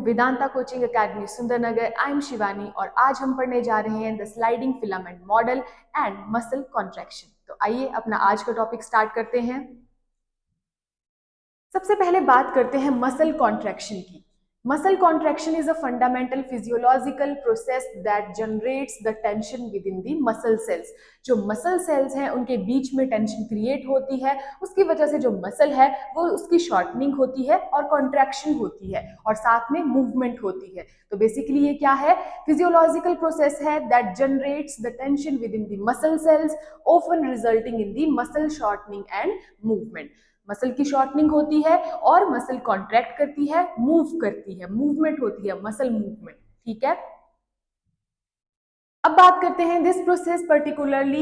Vedanta coaching academy Sundarnagar. I am Shivani और आज हम पढ़ने जा रहे हैं the sliding filament model and muscle contraction. तो आइए अपना आज का टॉपिक स्टार्ट करते हैं। सबसे पहले बात करते हैं मसल कॉन्ट्रैक्शन की। Muscle contraction is a fundamental physiological process that generates the tension with in the muscle cells. जो मसल सेल्स हैं उनके बीच में टेंशन क्रिएट होती है, उसकी वजह से जो मसल है वो उसकी शॉर्टनिंग होती है और कॉन्ट्रैक्शन होती है और साथ में मूवमेंट होती है। तो बेसिकली ये क्या है? फिजियोलॉजिकल प्रोसेस है that generates the tension with in the muscle cells, often resulting in the muscle shortening and movement. Muscle की शॉर्टनिंग होती है और मसल कॉन्ट्रैक्ट करती है, मूव करती है, मूवमेंट होती है, मसल मूवमेंट। ठीक है, अब बात करते हैं this process particularly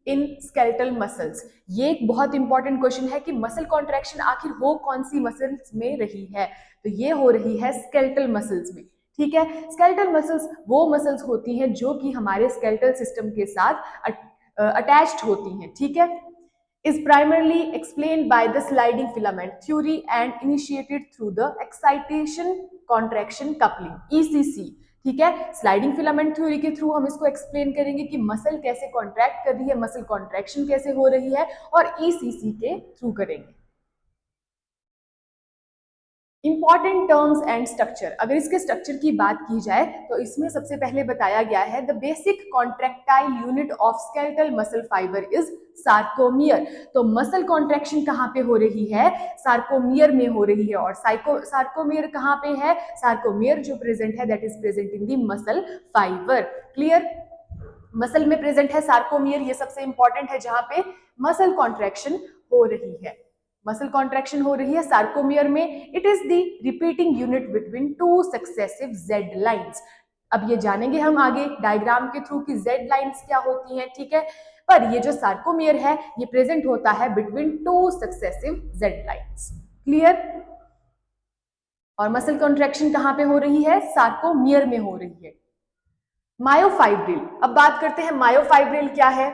in skeletal muscles. ये एक बहुत इंपॉर्टेंट क्वेश्चन है कि मसल कॉन्ट्रैक्शन आखिर हो कौन सी मसल्स में रही है। तो ये हो रही है स्केलेटल मसल्स में। ठीक है, स्केलेटल मसल्स वो मसल्स होती हैं जो कि हमारे स्केलेटल सिस्टम के साथ अटैच्ड होती हैं। ठीक है, is primarily explained by the sliding filament theory and initiated through the excitation contraction coupling ECC। ठीक है, स्लाइडिंग फिलामेंट थ्योरी के थ्रू हम इसको एक्सप्लेन करेंगे कि मसल कैसे कॉन्ट्रैक्ट कर रही है, मसल कॉन्ट्रैक्शन कैसे हो रही है, और ECC के थ्रू करेंगे। Important terms and structure. अगर इसके स्ट्रक्चर की बात की जाए तो इसमें सबसे पहले बताया गया है the basic contractile unit of skeletal muscle fibre is sarcomere. तो मसल कॉन्ट्रैक्शन कहाँ पे हो रही है? सार्कोमियर में हो रही है। और सार्कोमियर कहाँ पे है? सार्कोमियर जो प्रेजेंट है that is present in the muscle fibre. Clear? Muscle में प्रेजेंट है सार्कोमियर, ये सबसे इंपॉर्टेंट है जहां पे मसल कॉन्ट्रैक्शन हो रही है। मसल कॉन्ट्रैक्शन हो रही है सार्कोमियर में। It is the repeating unit between two successive Z lines. अब ये जानेंगे हम आगे डायग्राम के थ्रू कि जेड लाइंस क्या होती हैं। ठीक है, पर ये जो सार्कोमियर है ये प्रेजेंट होता है between two successive Z lines. Clear? और मसल कॉन्ट्रैक्शन कहां पे हो रही है? सार्कोमियर में हो रही है। मायोफाइब्रिल। अब बात करते हैं मायोफाइब्रिल क्या है।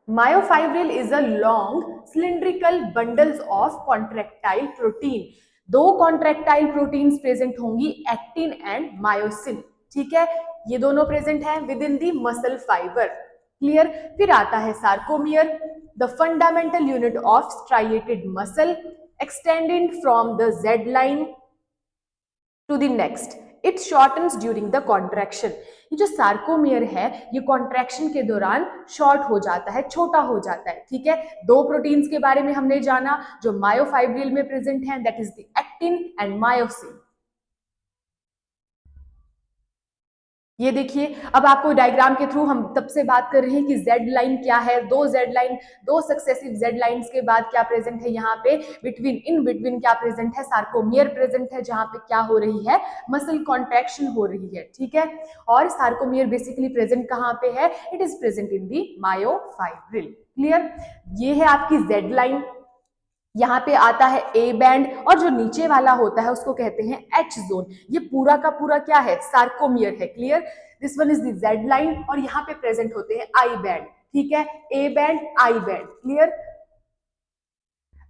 Myofibril is a long cylindrical bundles of contractile protein. दो कॉन्ट्रैक्टाइल प्रोटीन्स प्रेजेंट होंगी, एक्टिन एंड मायोसिन। ठीक है, ये दोनों प्रेजेंट हैं within the muscle fibre. Clear? फिर आता है sarcomere, the fundamental unit of striated muscle extending from the Z line to the next. It shortens during the contraction. ये जो सार्कोमियर है ये कॉन्ट्रैक्शन के दौरान शॉर्ट हो जाता है, छोटा हो जाता है। ठीक है, दो प्रोटीन्स के बारे में हमने जाना जो मायोफाइब्रिल में प्रेजेंट हैं, that is the actin and myosin. ये देखिए, अब आपको डायग्राम के थ्रू हम तब से बात कर रहे हैं कि जेड लाइन क्या है। दो जेड लाइन, दो सक्सेसिव जेड लाइंस के बाद क्या प्रेजेंट है यहाँ पे? बिटवीन, इन बिटवीन क्या प्रेजेंट है? सार्कोमियर प्रेजेंट है जहां पे क्या हो रही है? मसल कॉन्ट्रैक्शन हो रही है। ठीक है, और सार्कोमियर बेसिकली प्रेजेंट कहाँ पे है? It is present in the myofibril. Clear? ये है आपकी जेड लाइन। यहाँ पे आता है ए बैंड और जो नीचे वाला होता है उसको कहते हैं एच जोन। ये पूरा का पूरा क्या है? सार्कोमियर है। Clear? This one is the Z line और यहाँ पे प्रेजेंट होते हैं आई बैंड। ठीक है, A band, I band. Clear?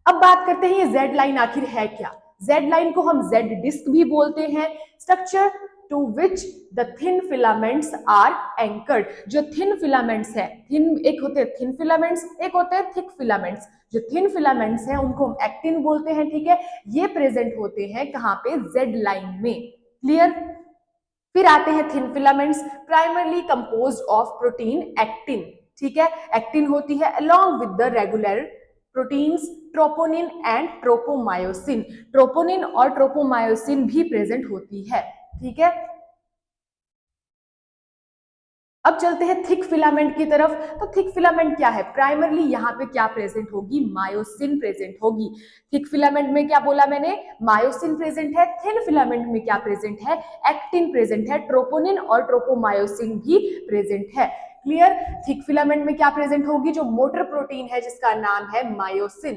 अब बात करते हैं ये जेड लाइन आखिर है क्या। जेड लाइन को हम जेड डिस्क भी बोलते हैं। Structure to which the thin filaments are anchored. जो थिन फिलामेंट्स है, थिन, एक होते हैं थिन फिलामेंट्स, एक होते हैं थिक फिलामेंट्स। जो थिन फिलामेंट्स हैं उनको हम एक्टिन बोलते हैं। ठीक है, ये प्रेजेंट होते हैं कहां पे? जेड लाइन में। क्लियर? फिर आते हैं thin filaments, primarily composed of protein actin. ठीक है, एक्टिन होती है along with the regular proteins troponin and tropomyosin. Troponin और ट्रोपोमायोसिन भी प्रेजेंट होती है। ठीक है, अब चलते हैं थिक फिलामेंट की तरफ। तो थिक फिलामेंट क्या है? प्राइमरली यहाँ पे क्या प्रेजेंट होगी? मायोसिन प्रेजेंट होगी। थिक फिलामेंट में क्या बोला मैंने? मायोसिन प्रेजेंट है। थिन फिलामेंट में क्या प्रेजेंट है? एक्टिन प्रेजेंट है। ट्रोपोनिन और ट्रोपोमायोसिन भी प्रेजेंट है। क्लियर? थिक फिलामेंट में क्या प्रेजेंट होगी? जो मोटर प्रोटीन है जिसका नाम है मायोसिन।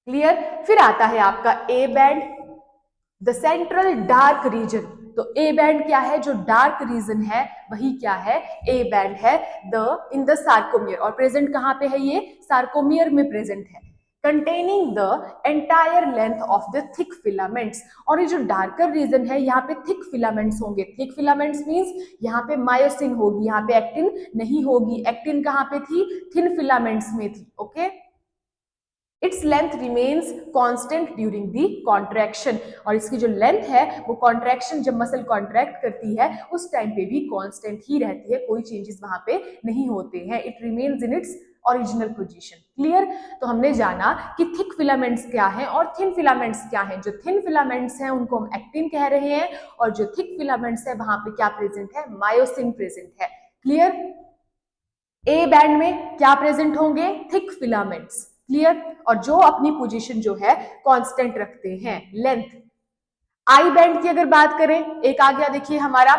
क्लियर? फिर आता है आपका A band, the central dark region. तो ए बैंड क्या है? जो डार्क रीजन है वही क्या है? ए बैंड है द इन द सार्कोमियर। और प्रेजेंट कहां पे है? ये सार्कोमियर में प्रेजेंट है। containing the entire length of the thick filaments। और ये जो डार्कर रीजन है यहाँ पे थिक फिलामेंट्स होंगे। थिक फिलामेंट्स मींस यहाँ पे मायोसिन होगी, यहाँ पे एक्टिन नहीं होगी। एक्टिन कहाँ पे थी? थिन फिलामेंट्स में थी। Okay, its length remains constant during the contraction. और इसकी जो लेंथ है वो कॉन्ट्रैक्शन, जब मसल कॉन्ट्रैक्ट करती है उस टाइम पे भी कांस्टेंट ही रहती है, कोई चेंजेस वहां पे नहीं होते हैं। It remains in its original position. Clear? तो हमने जाना कि थिक फिलामेंट्स क्या हैं और थिन फिलामेंट्स क्या हैं। जो थिन फिलामेंट्स हैं उनको हम एक्टिन कह रहे हैं, और जो थिक फिलामेंट्स है वहां पे क्या प्रेजेंट है? मायोसिन प्रेजेंट है। क्लियर? ए बैंड में क्या प्रेजेंट होंगे? Thick filaments. क्लियर? और जो अपनी पोजीशन जो है कांस्टेंट रखते हैं, लेंथ। आई बैंड की अगर बात करें, एक आ गया देखिए हमारा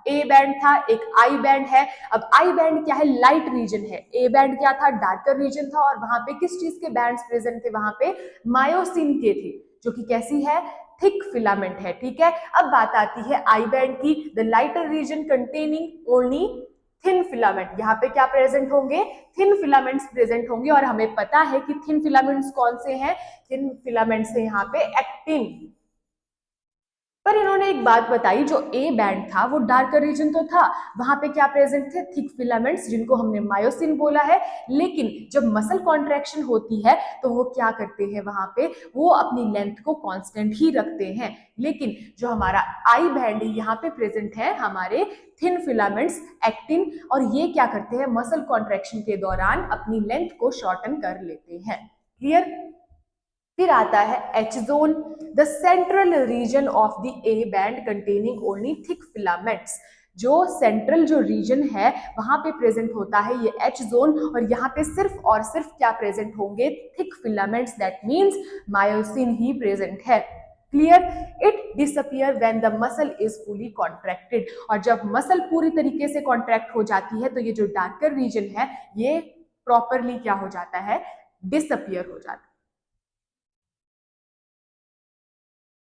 ए बैंड था, एक आई बैंड है। अब आई बैंड क्या है? लाइट रीजन है। ए बैंड क्या था? डार्कर रीजन था। और वहां पे किस चीज के बैंड्स प्रेजेंट थे? वहां पे मायोसिन के थे, जो कि कैसी है? थिक फिलामेंट है। ठीक है, अब बात आती है आई बैंड की। The lighter reason containing only thin filament. यहाँ पे क्या प्रेजेंट होंगे? थिन फिलामेंट्स प्रेजेंट होंगे। और हमें पता है कि थिन फिलामेंट्स कौन से हैं? थिन फिलामेंट्स है यहाँ पे एक्टिन। पर इन्होंने एक बात बताई, जो ए बैंड था वो डार्कर रीजन तो था, वहां पे क्या प्रेजेंट थे? थिक फिलामेंट्स, जिनको हमने मायोसिन बोला है। लेकिन जब मसल कॉन्ट्रैक्शन होती है तो वो क्या करते हैं? वहां पे वो अपनी लेंथ को कांस्टेंट ही रखते हैं। लेकिन जो हमारा आई बैंड यहाँ पे प्रेजेंट है हमारे थिन फिलामेंट्स एक्टिन, और ये क्या करते हैं? मसल कॉन्ट्रैक्शन के दौरान अपनी लेंथ को शॉर्टन कर लेते हैं। क्लियर? फिर आता है H zone, the central region of the A band containing only thick filaments. जो सेंट्रल जो रीजन है वहां पे प्रेजेंट होता है ये एच जोन, और यहाँ पे सिर्फ और सिर्फ क्या प्रेजेंट होंगे? Thick filaments. That means myosin ही प्रेजेंट है। Clear? It disappear when the muscle is fully contracted. और जब मसल पूरी तरीके से कॉन्ट्रैक्ट हो जाती है तो ये जो डार्कर रीजन है ये प्रॉपरली क्या हो जाता है? डिसअपियर हो जाता है।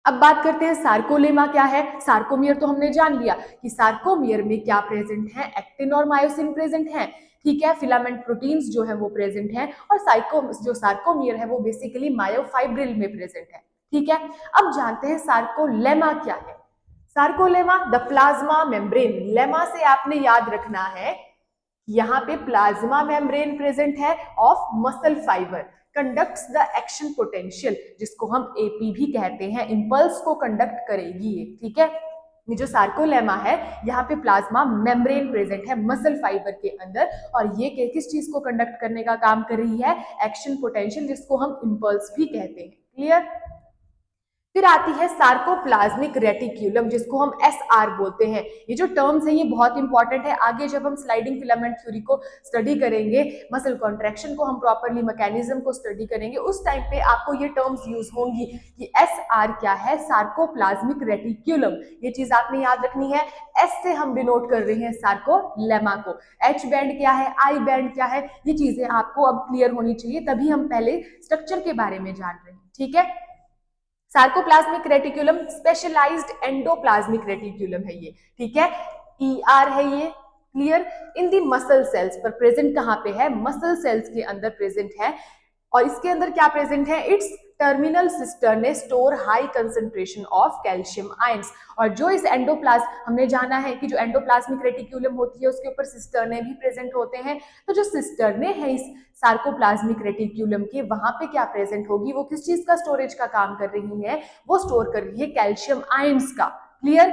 अब बात करते हैं सार्कोलेमा क्या है। सार्कोमियर तो हमने जान लिया कि सार्कोमियर में क्या प्रेजेंट है? एक्टिन और मायोसिन प्रेजेंट है। ठीक है, फिलामेंट प्रोटीन्स जो है वो प्रेजेंट है। और जो सार्कोमियर है वो बेसिकली मायोफाइब्रिल में प्रेजेंट है। ठीक है, अब जानते हैं सार्कोलेमा क्या है। Sarcolemma the plasma membrane. Lemma से आपने याद रखना है, यहाँ पे प्लाज्मा मेम्ब्रेन प्रेजेंट है of muscle fibre, conducts the action potential, जिसको हम एपी भी कहते हैं। इंपल्स को कंडक्ट करेगी ये। ठीक है, ये जो सार्कोलेमा है यहाँ पे प्लाज्मा मेम्ब्रेन प्रेजेंट है मसल फाइबर के अंदर, और ये किस चीज को कंडक्ट करने का काम कर रही है? एक्शन पोटेंशियल, जिसको हम इंपल्स भी कहते हैं। क्लियर? फिर आती है सार्कोप्लाज्मिक रेटिक्यूलम, जिसको हम एसआर बोलते हैं। ये जो टर्म्स है ये बहुत इंपॉर्टेंट है। आगे जब हम स्लाइडिंग फिलामेंट थ्योरी को स्टडी करेंगे, मसल कॉन्ट्रैक्शन को हम प्रॉपरली मैकेनिज्म को स्टडी करेंगे, उस टाइम पे आपको ये टर्म्स यूज होंगी कि एसआर क्या है? Sarcoplasmic reticulum. ये चीज आपने याद रखनी है। एस से हम डिनोट कर रहे हैं सार्कोलेमा को। एच बैंड क्या है? आई बैंड क्या है? ये चीजें आपको अब क्लियर होनी चाहिए, तभी हम पहले स्ट्रक्चर के बारे में जान रहे हैं। ठीक है, sarcoplasmic reticulum specialised endoplasmic reticulum है ये। ठीक है, ईआर है ये। Clear? In the muscle cells पर प्रेजेंट कहां पे है? मसल सेल्स के अंदर प्रेजेंट है। और इसके अंदर क्या प्रेजेंट है? It's terminal cisternae store high concentration of calcium ions. और जो इस एंडोप्लाज्म, हमने जाना है कि जो एंडोप्लाज्मिक रेटिक्यूलम होती है उसके ऊपर सिस्टर्ने भी प्रेजेंट होते हैं। तो जो सिस्टर्ने है इस सार्कोप्लाज्मिक रेटिक्यूलम के, वहां पे क्या प्रेजेंट होगी? वो किस चीज का स्टोरेज का काम कर रही है? वो स्टोर कर रही है कैल्शियम आयंस का। क्लियर?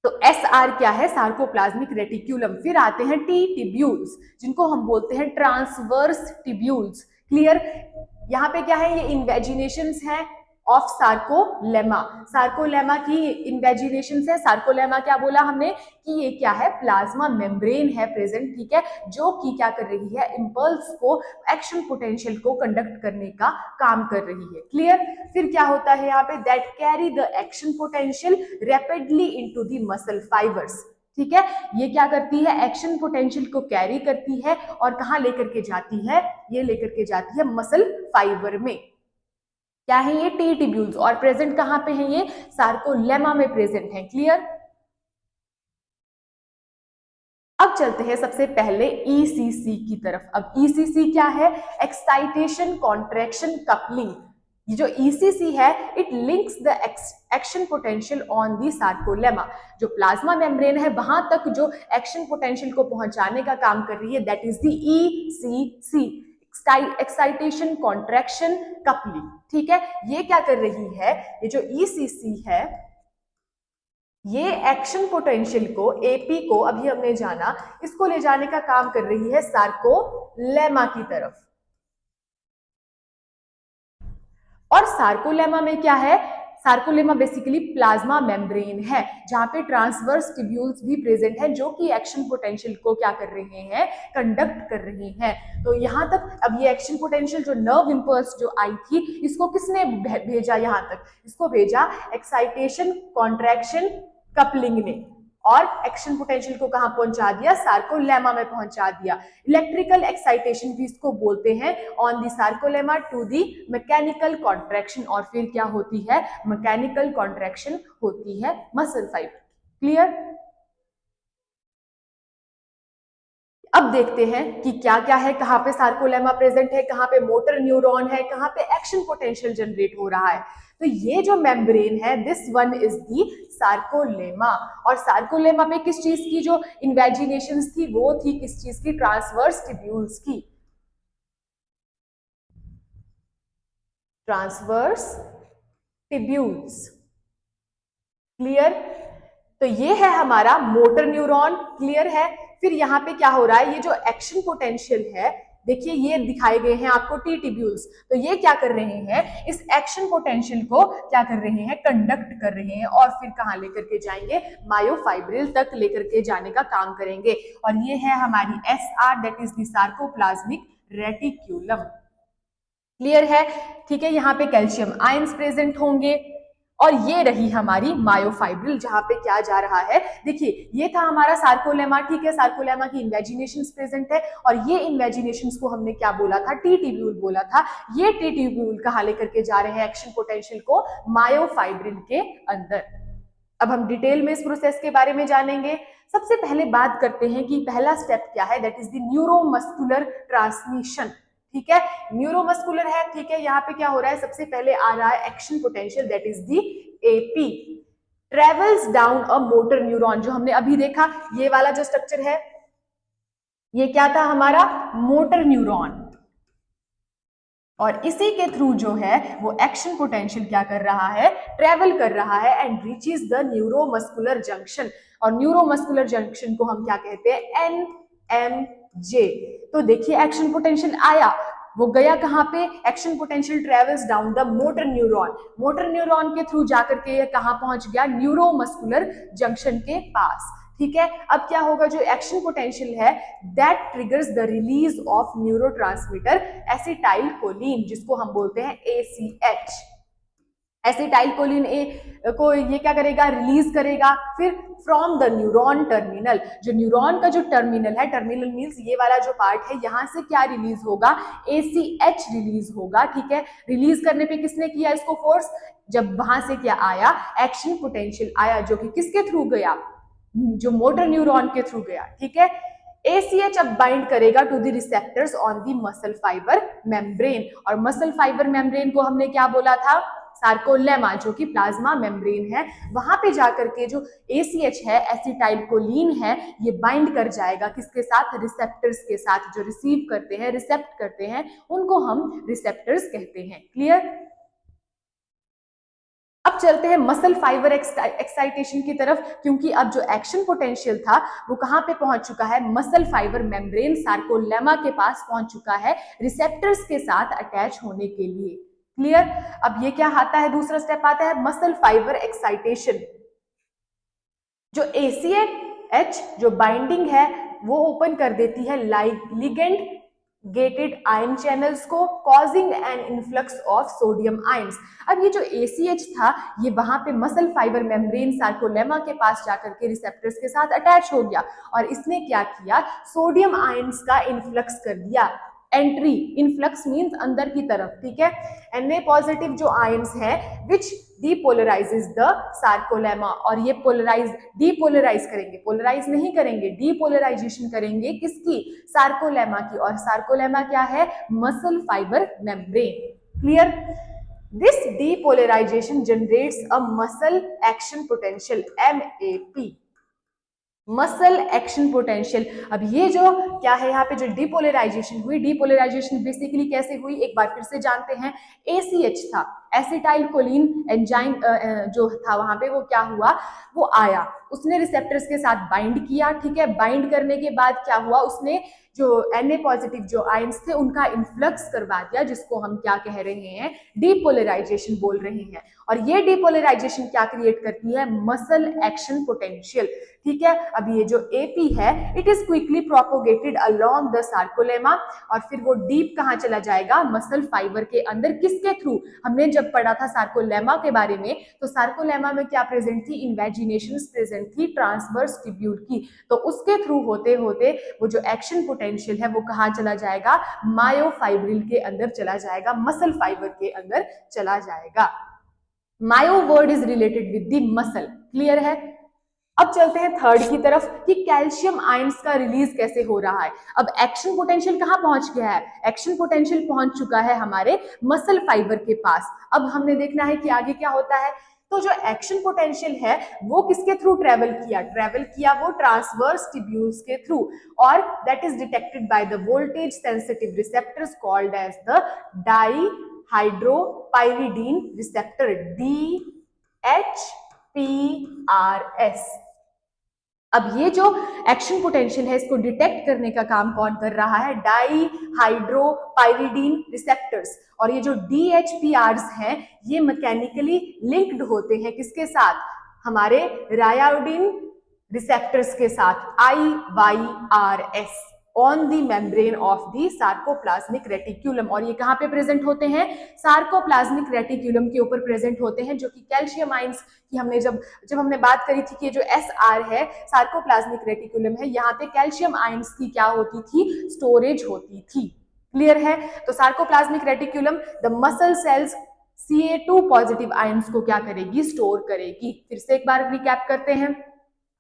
तो एस आर क्या है? Sarcoplasmic reticulum. फिर आते हैं टी टिब्यूल्स, जिनको हम बोलते हैं ट्रांसवर्स टिब्यूल्स। क्लियर? यहाँ पे क्या है? ये इन्वेजिनेशंस हैं ऑफ सार्कोलेमा। सार्कोलेमा की इन्वेजिनेशंस है। सार्कोलेमा क्या बोला हमने? कि ये क्या है? प्लाज्मा मेम्ब्रेन है प्रेजेंट। ठीक है, जो कि क्या कर रही है? इंपल्स को, एक्शन पोटेंशियल को कंडक्ट करने का काम कर रही है। क्लियर? फिर क्या होता है यहाँ पे? That carry the action potential rapidly into the muscle fibres. ठीक है, ये क्या करती है? एक्शन पोटेंशियल को कैरी करती है और कहां लेकर के जाती है? ये लेकर के जाती है मसल फाइबर में। क्या है ये? T tubules. और प्रेजेंट कहां पे है ये? सार्कोलेमा में प्रेजेंट है। क्लियर? अब चलते हैं सबसे पहले ईसीसी की तरफ। अब ईसीसी क्या है? Excitation contraction coupling. ये जो ईसीसी है, it links the action potential on the sarcolemma. जो प्लाज्मा मेम्ब्रेन है वहां तक जो एक्शन पोटेंशियल को पहुंचाने का काम कर रही है, that is the ECC, excitation contraction coupling. ठीक है, ये क्या कर रही है? ये जो ईसीसी है, ये एक्शन पोटेंशियल को, एपी को अभी हमने जाना, इसको ले जाने का काम कर रही है सार्कोलेमा की तरफ। और सार्कोलेमा में क्या है? सार्कोलेमा बेसिकली प्लाज्मा मेम्ब्रेन है जहां पे ट्रांसवर्स टिब्यूल्स भी प्रेजेंट है जो कि एक्शन पोटेंशियल को क्या कर रहे हैं? कंडक्ट कर रहे हैं। तो यहां तक अब ये एक्शन पोटेंशियल जो नर्व इंपल्स जो आई थी, इसको किसने भेजा? यहां तक इसको भेजा एक्साइटेशन कॉन्ट्रैक्शन कपलिंग ने, और एक्शन पोटेंशियल को कहां पहुंचा दिया? सार्कोलेमा में पहुंचा दिया। इलेक्ट्रिकल एक्साइटेशन भी इसको बोलते हैं on the sarcolemma to the mechanical contraction. और फिर क्या होती है? मैकेनिकल कॉन्ट्रैक्शन होती है मसल फाइबर। क्लियर? अब देखते हैं कि क्या क्या है, कहां पे सार्कोलेमा प्रेजेंट है, कहां पे मोटर न्यूरॉन है, कहां पे एक्शन पोटेंशियल जनरेट हो रहा है। तो ये जो मेम्ब्रेन है, this one is the sarcolemma. और सार्कोलेमा पे किस चीज की जो इन्वेजिनेशंस थी, वो थी किस चीज की? ट्रांसवर्स टिब्यूल्स की। Transverse tubules. क्लियर? तो ये है हमारा मोटर न्यूरॉन। क्लियर है? फिर यहाँ पे क्या हो रहा है? ये जो एक्शन पोटेंशियल है, देखिए ये दिखाए गए हैं आपको टी टिब्यूल्स। तो ये क्या कर रहे हैं? इस एक्शन पोटेंशियल को क्या कर रहे हैं? कंडक्ट कर रहे हैं। और फिर कहाँ लेकर के जाएंगे? मायोफाइब्रिल तक लेकर के जाने का काम करेंगे। और ये है हमारी SR, that is the sarcoplasmic reticulum. Clear है? ठीक है, यहाँ पे कैल्शियम आयंस प्रेजेंट होंगे। और ये रही हमारी मायोफाइब्रिल जहां पे क्या जा रहा है? देखिए ये था हमारा सार्कोलेमा। ठीक है, सार्कोलेमा की इन्वेजिनेशंस प्रेजेंट है, और ये इन्वेजिनेशंस को हमने क्या बोला था? टी ट्यूब्यूल बोला था। ये टी ट्यूब्यूल कहां लेकर के जा रहे हैं एक्शन पोटेंशियल को? मायोफाइब्रिल के अंदर। अब हम डिटेल में इस प्रोसेस के बारे में जानेंगे। सबसे पहले बात करते हैं कि पहला स्टेप क्या है, that is the neuromuscular transmission. ठीक है, न्यूरोमस्कुलर है। ठीक है, यहाँ पे क्या हो रहा है? सबसे पहले आ रहा है action potential, that is the AP, travels down a motor neuron. जो हमने अभी देखा, ये वाला जो स्ट्रक्चर है, ये क्या था हमारा? Motor neuron. और इसी के थ्रू जो है वो एक्शन पोटेंशियल क्या कर रहा है? ट्रेवल कर रहा है and reaches the neuromuscular junction. और न्यूरोमस्कुलर जंक्शन को हम क्या कहते हैं? एनएमजे। तो देखिए एक्शन पोटेंशियल आया, वो गया कहां पे? Action potential travels down the motor neuron. Motor neuron के थ्रू जाकर के ये कहां पहुंच गया? न्यूरोमस्कुलर जंक्शन के पास। ठीक है, अब क्या होगा? जो एक्शन पोटेंशियल है, that triggers the release of neurotransmitter acetyl choline, जिसको हम बोलते हैं एसीएच। एसिटाइल कोलिन ए को ये क्या करेगा? रिलीज करेगा। फिर फ्रॉम द न्यूरॉन टर्मिनल, जो न्यूरॉन का जो टर्मिनल है, टर्मिनल मीन्स ये वाला जो पार्ट है, यहां से क्या रिलीज होगा? एसीएच रिलीज होगा। ठीक है, रिलीज करने पे किसने किया इसको फोर्स? जब वहां से क्या आया? एक्शन पोटेंशियल आया, जो कि किसके थ्रू गया? जो मोटर न्यूरॉन के थ्रू गया। ठीक है, ACH अब बाइंड करेगा to the receptors on the muscle fibre membrane. और मसल फाइबर मेम्ब्रेन को हमने क्या बोला था? सार्कोलेमा, जो कि प्लाज्मा मेम्ब्रेन है। वहां पे जाकर के जो ACH है, एसिटाइल कोलिन है, ये बाइंड कर जाएगा किसके साथ? रिसेप्टर्स के साथ। जो रिसीव करते हैं, रिसेप्ट करते हैं, उनको हम रिसेप्टर्स कहते हैं। क्लियर? अब चलते हैं मसल फाइबर एक्साइटेशन की तरफ, क्योंकि अब जो एक्शन पोटेंशियल था वो कहां पे पहुंच चुका है? मसल फाइबर मेम्ब्रेन सार्कोलेमा के पास पहुंच चुका है, रिसेप्टर्स के साथ अटैच होने के लिए। क्लियर? अब ये क्या आता है? दूसरा स्टेप आता है मसल फाइबर एक्साइटेशन। जो ACH जो बाइंडिंग है वो ओपन कर देती है लिगेंड गेटेड आयन चैनल्स को, causing an influx of sodium ions. अब ये जो ACH था, ये वहां पे मसल फाइबर मेम्ब्रेन सार्कोलेमा के पास जाकर के रिसेप्टर्स के साथ अटैच हो गया, और इसने क्या किया? सोडियम आयंस का इन्फ्लक्स कर दिया। एंट्री, इनफ्लक्स मींस अंदर की तरफ, ठीक है। Na पॉजिटिव जो आयंस है विच डीपोलराइजेस द सार्कोलेमा, और ये डीपोलराइज करेंगे, पोलराइज नहीं करेंगे, डीपोलराइजेशन करेंगे किसकी, सार्कोलेमा की। और सार्कोलेमा क्या है, muscle fibre membrane, clear. This depolarization generates a muscle action potential, MAP, muscle action potential. अब ये जो क्या है, यहाँ पे जो डिपोलराइजेशन हुई, डिपोलराइजेशन बेसिकली कैसे हुई, एक बार फिर से जानते हैं। ACH था, एसिटाइल कोलिन एंजाइम जो था वहां पे, वो क्या हुआ, वो आया, उसने रिसेप्टर्स के साथ बाइंड किया, ठीक है। बाइंड करने के बाद क्या हुआ, उसने जो Na पॉजिटिव जो आयंस थे उनका इन्फ्लक्स करवा दिया, जिसको हम क्या कह रहे हैं, डिपोलराइजेशन बोल रहे हैं। और ये डिपोलराइजेशन क्या क्रिएट करती है, मसल एक्शन पोटेंशियल, ठीक है। अब ये जो AP है, it is quickly propagated along the sarcolemma, और फिर वो डीप कहाँ चला जाएगा, मसल फाइबर के अंदर, किसके थ्रू, हमने जब पढ़ा था सार्कोलेमा के बारे में, तो सार्कोलेमा में क्या प्रेजेंट थी, इन्वेजिनेशंस प्रेजेंट थी ट्रांसवर्स ट्यूब्यूल की, तो उसके थ्रू होते होते वो जो एक्शन पोटेंशियल है वो कहाँ चला जाएगा, मायोफाइब्रिल के अंदर चला जाएगा, मसल फाइबर के अंदर चला जाएगा। Myo word is related with the muscle, clear है। अब चलते हैं थर्ड की तरफ कि कैल्शियम आयंस का रिलीज कैसे हो रहा है। अब एक्शन पोटेंशियल कहां पहुंच गया है, एक्शन पोटेंशियल पहुंच चुका है हमारे मसल फाइबर के पास। अब हमने देखना है कि आगे क्या होता है। तो जो एक्शन पोटेंशियल है वो किसके थ्रू ट्रेवल किया वो ट्रांसवर्स ट्यूब्यूल्स के थ्रू, और that is detected by the voltage sensitive receptors called as the dihydropyridine receptor, DHPRS। अब ये जो एक्शन पोटेंशियल है इसको डिटेक्ट करने का काम कौन कर रहा है, डाई हाइड्रोपाइरिडीन रिसेप्टर्स। और ये जो DHPRs हैं ये मैकेनिकली लिंक्ड होते हैं किसके साथ, हमारे रायोडिन रिसेप्टर्स के साथ, IYRS, on the membrane of the sarcoplasmic reticulum. और ये कहाँ पे प्रेजेंट होते हैं, सार्कोप्लाज्मिक रेटिक्यूलम के ऊपर प्रेजेंट होते हैं, जो कि कैल्शियम आयंस की हमने जब हमने बात करी थी कि जो SR है सार्कोप्लाज्मिक रेटिक्यूलम है, यहाँ पे कैल्शियम आयंस की क्या होती थी, स्टोरेज होती थी, क्लियर है। तो sarcoplasmic reticulum the muscle cells Ca2 positive ions को क्या करेगी, स्टोर करेगी। फिर से एक बार रिकैप करते हैं।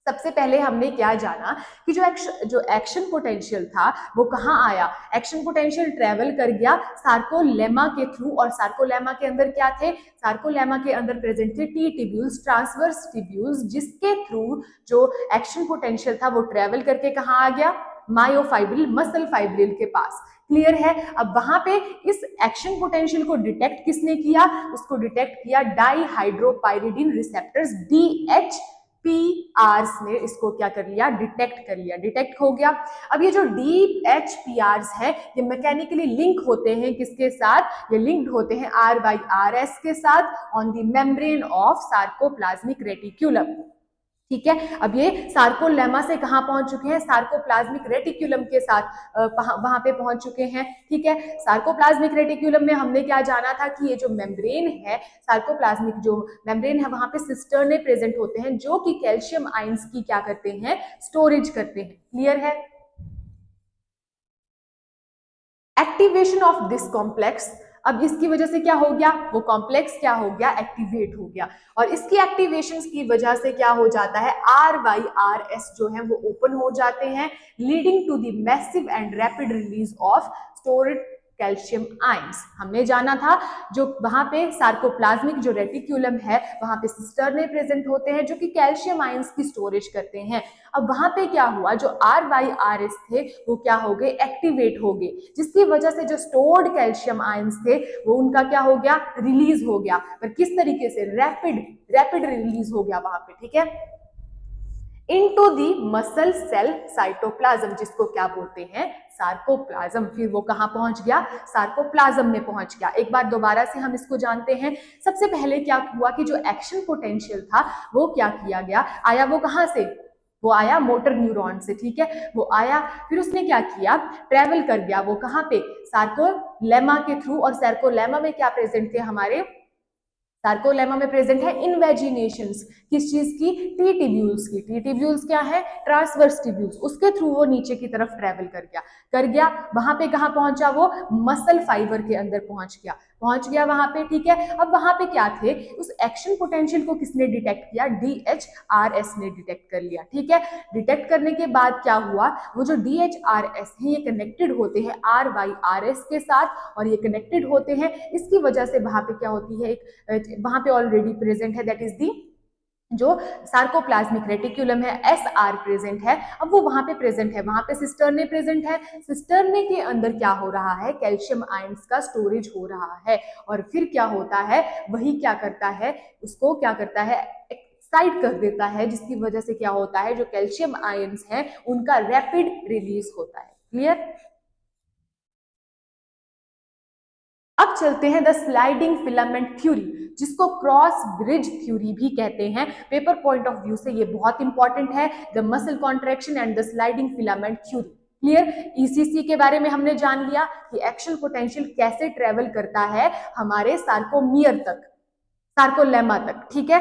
सबसे पहले हमने क्या जाना कि जो एक्शन पोटेंशियल था वो कहाँ आया, एक्शन पोटेंशियल ट्रेवल कर गया सार्कोलेमा के थ्रू, और सार्कोलेमा के अंदर क्या थे, सार्कोलेमा के अंदर प्रेजेंट थे T ट्यूब्यूल्स, ट्रांसवर्स ट्यूब्यूल्स, जिसके थ्रू जो एक्शन पोटेंशियल था वो ट्रेवल करके कहाँ आ गया, मायोफाइब्रिल, मसल फाइब्रिल के पास, क्लियर है। अब वहां पे इस एक्शन पोटेंशियल को डिटेक्ट किसने किया, उसको डिटेक्ट किया डाई हाइड्रोपाइरिडीन रिसेप्टर्स, DHPRs ने इसको क्या कर लिया, डिटेक्ट कर लिया, डिटेक्ट हो गया। अब ये जो DHPRs है ये मैकेनिकली लिंक होते हैं किसके साथ, ये लिंक्ड होते हैं RYRS के साथ on the membrane of sarcoplasmic reticulum, ठीक है। अब ये सार्कोलेमा से कहां पहुंच चुके हैं, सार्कोप्लाज्मिक रेटिक्यूलम के साथ वहां पे पहुंच चुके हैं, ठीक है। सार्कोप्लाज्मिक रेटिक्यूलम में हमने क्या जाना था कि ये जो मेम्ब्रेन है, सार्कोप्लाज्मिक जो मेम्ब्रेन है वहां पे सिस्टर्ने प्रेजेंट होते हैं जो कि कैल्शियम आयंस की क्या करते हैं, स्टोरेज करते हैं, क्लियर है। एक्टिवेशन ऑफ दिस कॉम्प्लेक्स, अब इसकी वजह से क्या हो गया, वो कॉम्प्लेक्स क्या हो गया, एक्टिवेट हो गया, और इसकी एक्टिवेशन की वजह से क्या हो जाता है, RYRS जो है वो ओपन हो जाते हैं, leading to the massive and rapid release of stored calcium ions. हमने जाना था जो वहां पे सार्कोप्लाज्मिक जो रेटिक्यूलम है वहां पे सिस्टर्ने प्रेजेंट होते हैं जो कि कैल्शियम आयंस की स्टोरेज करते हैं। अब वहां पे क्या हुआ, जो RYRS थे वो क्या हो गए, एक्टिवेट हो गए, जिसकी वजह से जो स्टोर्ड कैल्शियम आयंस थे वो उनका क्या हो गया, रिलीज हो गया, पर किस तरीके से, रैपिड रिलीज हो गया वहां पे, ठीक है, into the muscle cell cytoplasm, जिसको क्या बोलते हैं, सार्कोप्लाज्म। फिर वो कहां पहुंच गया, सार्कोप्लाज्म में पहुंच गया। एक बार दोबारा से हम इसको जानते हैं। सबसे पहले क्या हुआ कि जो एक्शन पोटेंशियल था वो क्या किया गया, आया वो कहां से, वो आया मोटर न्यूरॉन से, ठीक है, वो आया, फिर उसने क्या किया, ट्रेवल कर गया, वो कहां पे, सार्कोलेमा के थ्रू, और सार्कोलेमा में क्या प्रेजेंट थे, हमारे सार्कोलेमा में प्रेजेंट है इनवेजिनेशंस, किस चीज की, टी टिब्यूल्स की। टी टिब्यूल्स क्या है, ट्रांसवर्स टिब्यूल्स, उसके थ्रू वो नीचे की तरफ ट्रेवल कर गया वहां पे कहां पहुंचा, वो मसल फाइबर के अंदर पहुंच गया वहां पे, ठीक है। अब वहां पे क्या थे, उस एक्शन पोटेंशियल को किसने डिटेक्ट किया, DHRS ने डिटेक्ट कर लिया, ठीक है। डिटेक्ट करने के बाद क्या हुआ, वो जो DHRS है ये कनेक्टेड होते हैं RYRS के साथ, और ये कनेक्टेड होते हैं, इसकी वजह से वहां पे क्या होती है, एक वहां पे ऑलरेडी प्रेजेंट है, दैट इज दी जो सार्कोप्लाज्मिक रेटिकुलम है, SR प्रेजेंट है। अब वो वहां पे प्रेजेंट है, वहां पे सिस्टर्ने प्रेजेंट है। सिस्टर्ने के अंदर क्या हो रहा है, कैल्शियम आयंस का स्टोरेज हो रहा है, और फिर क्या होता है, वही क्या करता है, उसको क्या करता है, एक्साइट कर देता है, जिसकी वजह से क्या होता है, जो कैल्शियम आयंस है उनका रैपिड रिलीज होता है। क्लियर। अब चलते हैं द स्लाइडिंग फिलामेंट थ्योरी, जिसको क्रॉस ब्रिज थ्योरी भी कहते हैं। पेपर पॉइंट ऑफ व्यू से ये बहुत इंपॉर्टेंट है, the muscle contraction and the sliding filament theory. Clear. ECC के बारे में हमने जान लिया कि एक्शन पोटेंशियल कैसे ट्रेवल करता है हमारे सार्कोमियर तक, सार्कोलेमा तक, ठीक है।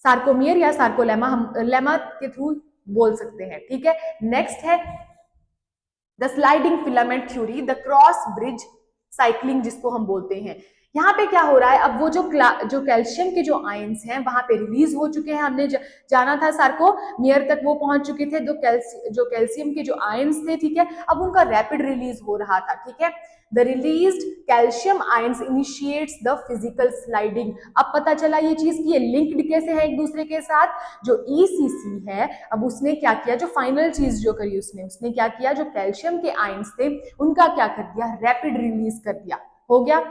सार्कोमियर या सार्कोलेमा हम लेमा के थ्रू बोल सकते हैं, ठीक है। नेक्स्ट है the sliding filament theory, the cross bridge cycling जिसको हम बोलते हैं। यहाँ पे क्या हो रहा है, अब वो जो कैल्शियम के जो आयंस हैं वहां पे रिलीज हो चुके हैं, हमने जाना था सार्कोमियर तक वो पहुंच चुके थे, जो कैल्शियम के जो आयंस थे, ठीक है। अब उनका रैपिड रिलीज हो रहा था, ठीक है। The released calcium ions initiates the physical sliding. अब पता चला ये चीज की ये लिंक्ड कैसे है एक दूसरे के साथ, जो ईसीसी है, अब उसने क्या किया, जो फाइनल चीज जो करी उसने क्या किया, जो कैल्शियम के आयंस थे उनका क्या कर दिया, रैपिड रिलीज कर दिया, हो गया।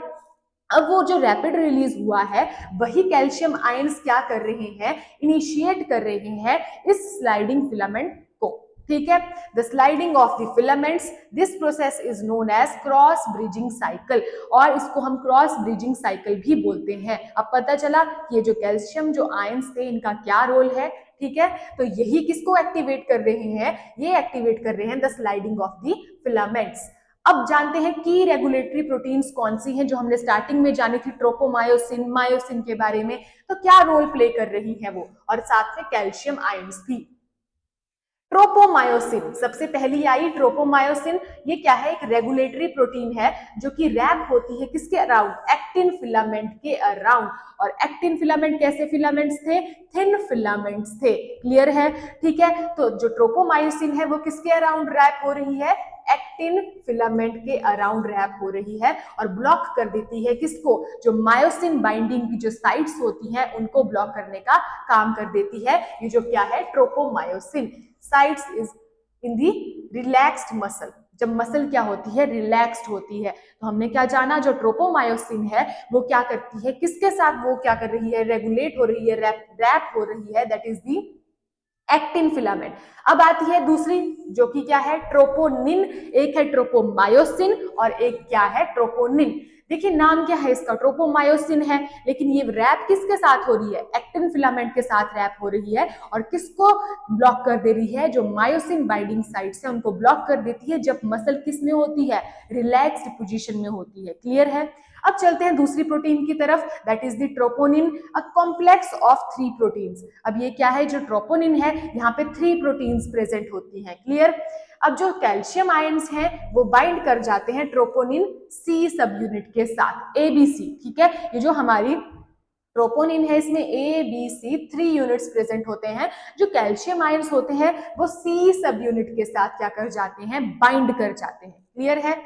अब वो जो रैपिड रिलीज हुआ है वही कैल्शियम आयंस क्या कर रहे हैं, इनिशिएट कर रहे हैं इस स्लाइडिंग फिलामेंट को, ठीक है। The sliding of the filaments, this process is known as cross bridging cycle, और इसको हम क्रॉस ब्रिजिंग साइकिल भी बोलते हैं। अब पता चला कि ये जो कैल्शियम जो आयंस थे इनका क्या रोल है, ठीक है। तो यही किसको एक्टिवेट कर रहे हैं, ये एक्टिवेट कर रहे हैं the sliding of the filaments. अब जानते हैं की रेगुलेटरी प्रोटीन्स कौन सी हैं, जो हमने स्टार्टिंग में जानी थी, ट्रोपोमायोसिन, मायोसिन के बारे में, तो क्या रोल प्ले कर रही है वो, और साथ में कैल्शियम आयंस भी। ट्रोपोमायोसिन सबसे पहली आई, ट्रोपोमायोसिन ये क्या है, एक रेगुलेटरी प्रोटीन है जो कि रैप होती है किसके अराउंड, एक्टिन फिलामेंट के अराउंड। और एक्टिन फिलामेंट कैसे फिलामेंट्स थे, थिन फिलामेंट्स थे। क्लियर है, ठीक है। तो जो ट्रोपोमायोसिन है वो किसके अराउंड रैप हो रही है, एक्टिन फिलामेंट के अराउंड रैप हो रही है, और ब्लॉक कर देती है किसको, जो मायोसिन बाइंडिंग की जो साइट्स होती हैं उनको ब्लॉक करने का काम कर देती है। ये जो क्या है, tropomyosin sites is in the relaxed muscle, जब मसल क्या होती है, रिलैक्स्ड होती है। तो हमने क्या जाना, जो ट्रोपोमायोसिन है वो क्या करती है, किसके साथ वो क्या कर रही है, रेगुलेट हो रही है, रैप हो रही है, that is the actin filament. अब आती है दूसरी जो कि क्या है, ट्रोपोनिन। एक है ट्रोपोमायोसिन और एक क्या है, ट्रोपोनिन। देखिए नाम क्या है इसका, ट्रोपोमायोसिन है, लेकिन ये रैप किसके साथ हो रही है, एक्टिन फिलामेंट के साथ रैप हो रही है, और किसको ब्लॉक कर दे रही है, जो मायोसिन बाइंडिंग साइट्स है उनको ब्लॉक कर देती है, जब मसल किस में होती है, रिलैक्स्ड पोजीशन में होती है। क्लियर है। अब चलते हैं दूसरी प्रोटीन की तरफ, that is the troponin, a complex of 3 proteins. अब ये क्या है, जो ट्रोपोनिन है यहाँ पे 3 प्रोटीन्स प्रेजेंट होती हैं। क्लियर। अब जो कैल्शियम आयंस हैं वो बाइंड कर जाते हैं ट्रोपोनिन सी सब यूनिट के साथ, ABC, ठीक है। ये जो हमारी ट्रोपोनिन है इसमें ABC 3 यूनिट्स प्रेजेंट होते हैं, जो कैल्शियम आयंस होते हैं वो C सब यूनिट के साथ क्या कर जाते हैं, बाइंड कर जाते हैं। क्लियर है।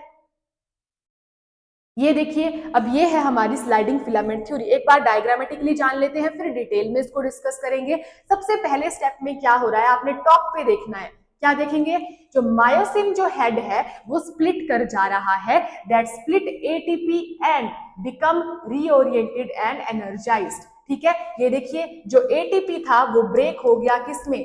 ये देखिए, अब ये है हमारी स्लाइडिंग फिलामेंट थ्योरी। एक बार डायग्रामेटिकली जान लेते हैं, फिर डिटेल में इसको डिस्कस करेंगे। सबसे पहले स्टेप में क्या हो रहा है, आपने टॉप पे देखना है, क्या देखेंगे, जो मायोसिन जो हेड है वो स्प्लिट कर जा रहा है, that split ATP and become reoriented and energised, ठीक है। ये देखिए जो ATP था वो ब्रेक हो गया किसमें,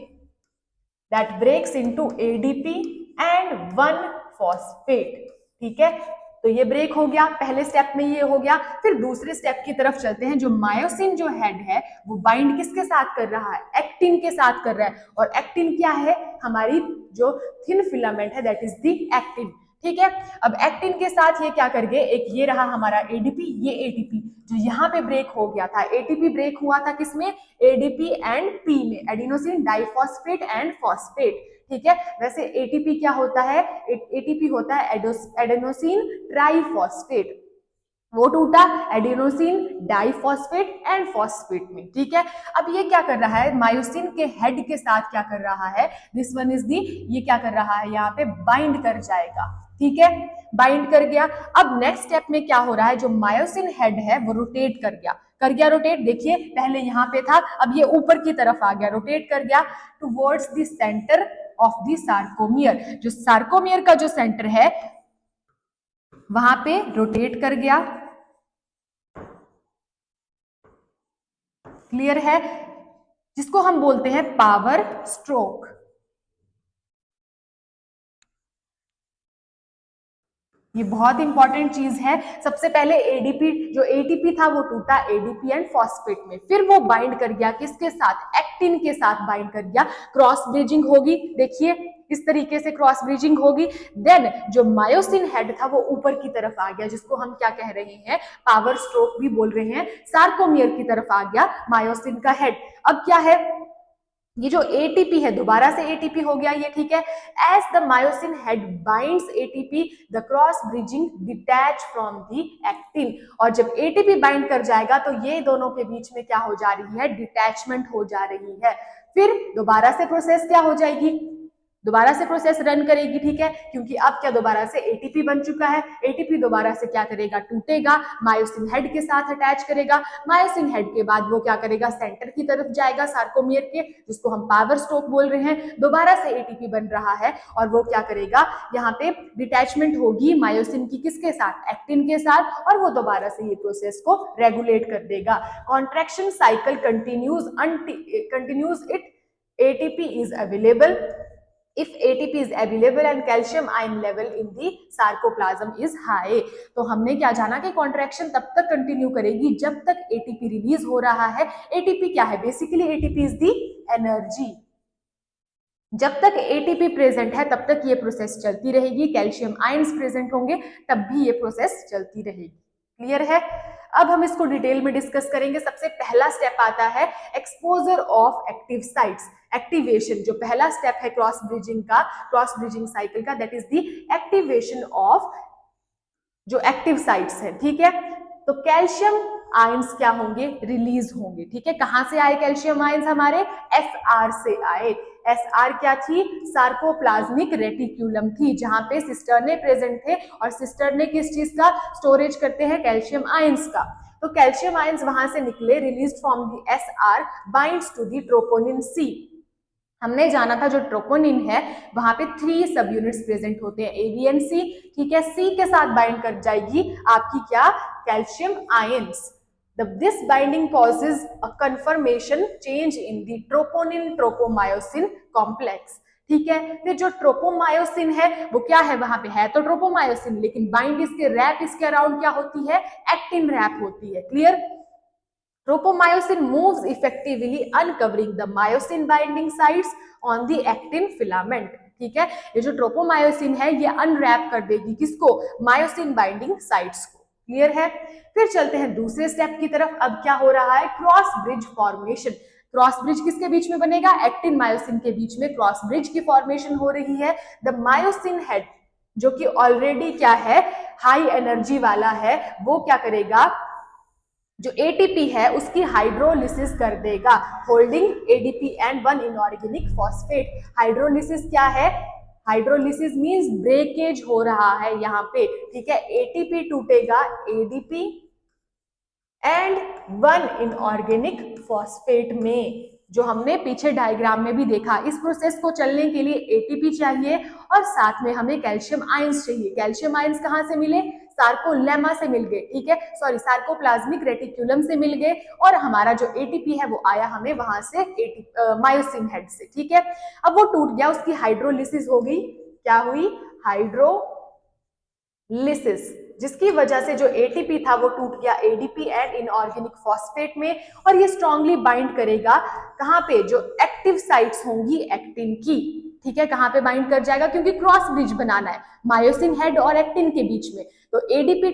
that breaks into ADP and one phosphate, ठीक है। तो ये ब्रेक हो गया, पहले स्टेप में ये हो गया। फिर दूसरे स्टेप की तरफ चलते हैं, जो मायोसिन जो हेड है वो बाइंड किसके साथ कर रहा है, एक्टिन के साथ कर रहा है, और एक्टिन क्या है, हमारी जो थिन फिलामेंट है, दैट इज दी एक्टिन, ठीक है। अब एक्टिन के साथ ये क्या कर गए, एक ये रहा हमारा ADP, ये ATP, जो यहाँ पे ब्रेक हो गया था, एटीपी ब्रेक हुआ था किसमें, एडीपी एंड पी में, एडिनोसिन डाइफॉस्फेट एंड फॉस्फेट। ठीक है, वैसे एटीपी क्या होता है, एटीपी होता है एडेनोसिन ट्राइफॉस्फेट, वो टूटा एडिनोसिन डाइफॉस्फेट एंड फॉस्फेट में। ठीक है, अब ये क्या कर रहा है, मायोसिन के हेड के साथ क्या कर रहा है, दिस वन इज दी, ये क्या कर रहा है, यहाँ पे बाइंड कर जाएगा। ठीक है, बाइंड कर गया। अब नेक्स्ट स्टेप में क्या हो रहा है, जो मायोसिन हेड है वो रोटेट कर गया रोटेट, देखिए पहले यहाँ पे था, अब ये ऊपर की तरफ आ गया, रोटेट कर गया towards the centre of the sarcomere, जो सार्कोमियर का जो सेंटर है वहां पे रोटेट कर गया। क्लियर है, जिसको हम बोलते हैं पावर स्ट्रोक। ये बहुत इंपॉर्टेंट चीज है। सबसे पहले एडीपी, जो एटीपी था वो टूटा एडीपी एंड फॉस्फेट में, फिर वो बाइंड कर गया किसके साथ, एक्टिन के साथ बाइंड कर गया, क्रॉस ब्रिजिंग होगी, देखिए इस तरीके से क्रॉस ब्रिजिंग होगी। देन जो मायोसिन हेड था वो ऊपर की तरफ आ गया, जिसको हम क्या कह रहे हैं, पावर स्ट्रोक भी बोल रहे हैं, सार्कोमियर की तरफ आ गया मायोसिन का हेड। अब क्या है, ये जो एटीपी है दोबारा से एटीपी हो गया ये। ठीक है, as the myosin head binds ATP the cross bridging detach from the actin, और जब एटीपी बाइंड कर जाएगा तो ये दोनों के बीच में क्या हो जा रही है, डिटैचमेंट हो जा रही है। फिर दोबारा से प्रोसेस क्या हो जाएगी, दोबारा से प्रोसेस रन करेगी। ठीक है, क्योंकि अब क्या दोबारा से एटीपी बन चुका है, एटीपी दोबारा से क्या करेगा, टूटेगा, मायोसिन हेड के साथ अटैच करेगा, मायोसिन हेड के बाद वो क्या करेगा, सेंटर की तरफ जाएगा सार्कोमियर के, जिसको हम पावर स्ट्रोक बोल रहे हैं। दोबारा से एटीपी बन रहा है और वो क्या करेगा, यहाँ पे डिटैचमेंट होगी मायोसिन की किसके साथ, एक्टिन के साथ, और वो दोबारा से ये प्रोसेस को रेगुलेट कर देगा। Contraction cycle continues it ATP is available. If ATP is available and calcium ion level in the sarcoplasm is high, तो हमने क्या जाना कि कॉन्ट्रैक्शन तब तक कंटिन्यू करेगी जब तक ATP रिलीज हो रहा है। ATP क्या है, basically ATP is the energy. जब तक ATP प्रेजेंट है तब तक ये प्रोसेस चलती रहेगी, कैल्शियम आयंस प्रेजेंट होंगे तब भी ये प्रोसेस चलती रहेगी। क्लियर है, अब हम इसको डिटेल में डिस्कस करेंगे। सबसे पहला स्टेप आता है exposure of active sites, activation, जो पहला स्टेप है क्रॉस ब्रिजिंग का, क्रॉस ब्रिजिंग साइकिल का, that is the activation of जो एक्टिव साइट्स है। ठीक है, तो कैल्शियम आयंस क्या होंगे, रिलीज होंगे। ठीक है, कहां से आए कैल्शियम आयंस, हमारे SR से आए। SR क्या थी, सार्कोप्लाज्मिक रेटिक्यूलम थी, जहां पे सिस्टर्ने प्रेजेंट थे, और सिस्टर्ने किस चीज का स्टोरेज करते हैं, कैल्शियम आयंस का। तो कैल्शियम आयंस वहां से निकले, release from the SR, binds to the troponin C। हमने जाना था जो ट्रोपोनिन है वहां पे 3 सब यूनिट्स प्रेजेंट होते हैं, A, B and C। ठीक है, C के साथ बाइंड कर जाएगी आपकी क्या, calcium ions. This binding causes a conformation change in the troponin tropomyosin complex। ठीक है, फिर जो ट्रोपोमायोसिन है वो क्या है, वहां पे है तो ट्रोपोमायोसिन, लेकिन बाइंड इसके रैप इसके अराउंड क्या होती है, एक्टिन रैप होती है। Clear, Tropomyosin moves effectively uncovering the myosin binding sites on the actin filament। ठीक है, ये जो ट्रोपोमायोसिन है ये अनरैप कर देगी किसको, मायोसिन बाइंडिंग साइट्स को। क्लियर है, फिर चलते हैं दूसरे स्टेप की तरफ। अब क्या हो रहा है, cross bridge formation. Cross bridge किसके बीच में बनेगा, एक्टिन मायोसिन के बीच में क्रॉस ब्रिज की फॉर्मेशन हो रही है। द मायोसिन हेड जो कि ऑलरेडी क्या है, हाई एनर्जी वाला है, वो क्या करेगा, जो ATP है उसकी हाइड्रोलिसिस कर देगा, holding ADP and 1 inorganic phosphate. Hydrolysis क्या है, हाइड्रोलिसिस मींस ब्रेकेज हो रहा है यहाँ पे। ठीक है, ATP टूटेगा ADP एंड 1 इनऑर्गेनिक फॉस्फेट में, जो हमने पीछे डायग्राम में भी देखा। इस प्रोसेस को चलने के लिए ATP चाहिए और साथ में हमें कैल्शियम आयंस चाहिए। कैल्शियम आयंस कहाँ से मिले, सार्कोलेमा से मिल गए। ठीक है, सॉरी सार्कोप्लाज्मिक रेटिक्यूलम से मिल गए, और हमारा जो ATP है वो आया हमें वहां से मायोसिन हेड से। ठीक है, अब वो टूट गया, उसकी हाइड्रोलिसिस हो गई, क्या हुई, हाइड्रोलिसिस, जिसकी वजह से जो ATP था वो टूट गया ADP एंड इनऑर्गेनिक फॉस्फेट में, और ये स्ट्रांगली बाइंड करेगा कहां पे, जो एक्टिव साइट्स होंगी एक्टिन की। ठीक है, कहां पे बाइंड कर जाएगा, क्योंकि क्रॉस ब्रिज बनाना है मायोसिन हेड और एक्टिन के बीच में, तो एटीपी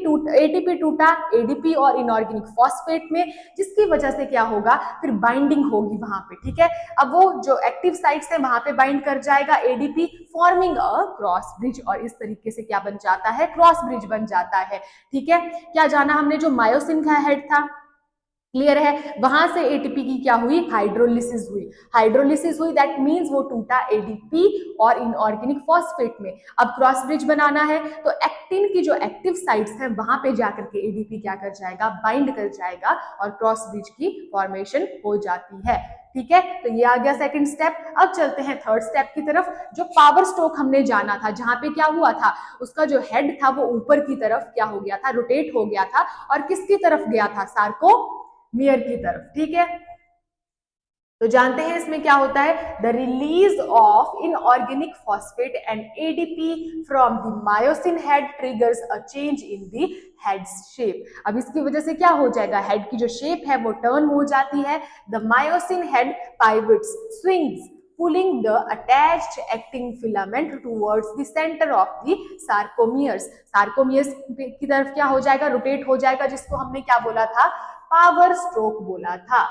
टूटा एडीपी और इनऑर्गेनिक फॉस्फेट में, जिसकी वजह से क्या होगा, फिर बाइंडिंग होगी वहां पे, ठीक है। अब वो जो एक्टिव साइट्स है वहां पे बाइंड कर जाएगा ADP, forming a cross bridge, और इस तरीके से क्या बन जाता है, क्रॉस ब्रिज बन जाता है, ठीक है। क्या जाना हमने, जो मायोसिन का हेड था, क्लियर है, वहां से एटीपी की क्या हुई, हाइड्रोलिसिस हुई, हाइड्रोलिसिस हुई, दैट मींस वो टूटा एडीपी और इनऑर्गेनिक फॉस्फेट में। अब क्रॉस ब्रिज बनाना है तो एक्टिन की जो एक्टिव साइट्स हैं वहां पे जाकर के एडीपी क्या कर जाएगा, बाइंड कर जाएगा और क्रॉस ब्रिज की फॉर्मेशन हो जाती है, ठीक है। तो ये आ गया सेकंड स्टेप। अब चलते हैं थर्ड स्टेप की तरफ। जो पावर स्ट्रोक हमने जाना था, जहां पे क्या हुआ था, उसका जो हेड था वो ऊपर की तरफ क्या हो गया था, रोटेट हो गया था, और किसकी तरफ गया था, सार्कोमियर की तरफ, ठीक है। तो जानते हैं इसमें क्या होता है, the release of inorganic phosphate and ADP from the myosin head triggers a change in the head shape. अब इसकी वजह से क्या हो जाएगा, हेड की जो शेप है वो टर्न हो जाती है, the myosin head pivots swings pulling the attached actin filament towards the center of the sarcomeres। sarcomeres की तरफ क्या हो जाएगा, रोटेट हो जाएगा, जिसको हमने क्या बोला था, पावर स्ट्रोक बोला था।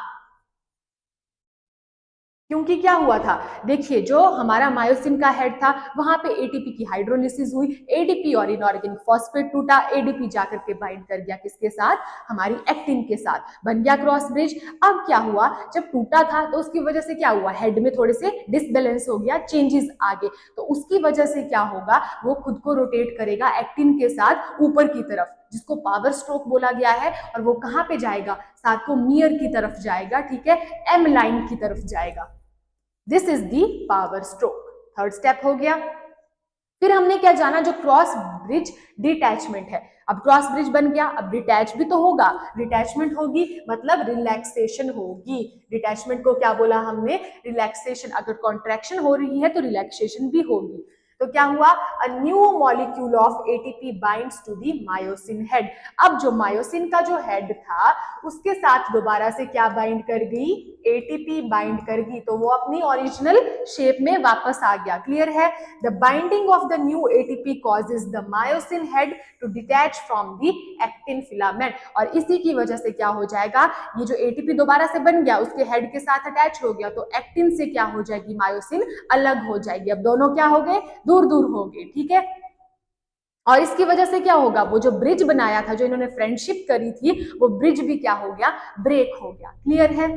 क्योंकि क्या हुआ था, देखिए जो हमारा मायोसिन का हेड था वहां पे एटीपी की हाइड्रोलिसिस हुई, एडीपी और इनऑर्गेनिक फॉस्फेट टूटा, एडीपी जाकर के बाइंड कर गया किसके साथ, हमारी एक्टिन के साथ, बन गया क्रॉस ब्रिज। अब क्या हुआ, जब टूटा था तो उसकी वजह से क्या हुआ, हेड में थोड़े से डिसबैलेंस हो गया, चेंजेस आ गए, तो उसकी वजह से क्या होगा, वो खुद को रोटेट करेगा एक्टिन के साथ ऊपर की तरफ, जिसको पावर स्ट्रोक बोला गया है, और वो कहां पे जाएगा, सार्कोमियर की तरफ जाएगा, ठीक है, एम लाइन की तरफ जाएगा। This is the power stroke, third step हो गया। फिर हमने क्या जाना, जो क्रॉस ब्रिज डिटैचमेंट है। अब क्रॉस ब्रिज बन गया, अब डिटैच भी तो होगा, डिटैचमेंट होगी मतलब रिलैक्सेशन होगी। डिटैचमेंट को क्या बोला हमने, रिलैक्सेशन। अगर कॉन्ट्रैक्शन हो रही है तो रिलैक्सेशन भी होगी। तो क्या हुआ, a new molecule of ATP binds to the myosin head. अब जो मायोसिन का जो हेड था उसके साथ दोबारा से क्या बाइंड कर गई, एटीपी बाइंड कर गई, तो वो अपनी ओरिजिनल शेप में वापस आ गया, क्लियर है। The binding of the new ATP causes the myosin head to detach from the actin filament, और इसी की वजह से क्या हो जाएगा, ये जो एटीपी दोबारा से बन गया उसके हेड के साथ अटैच हो गया, तो एक्टिन से क्या हो जाएगी, मायोसिन अलग हो जाएगी। अब दोनों क्या हो गए, दूर दूर हो गए, ठीक है। और इसकी वजह से क्या होगा, वो जो ब्रिज बनाया था, जो इन्होंने फ्रेंडशिप करी थी, वो ब्रिज भी क्या हो गया, ब्रेक हो गया, क्लियर है।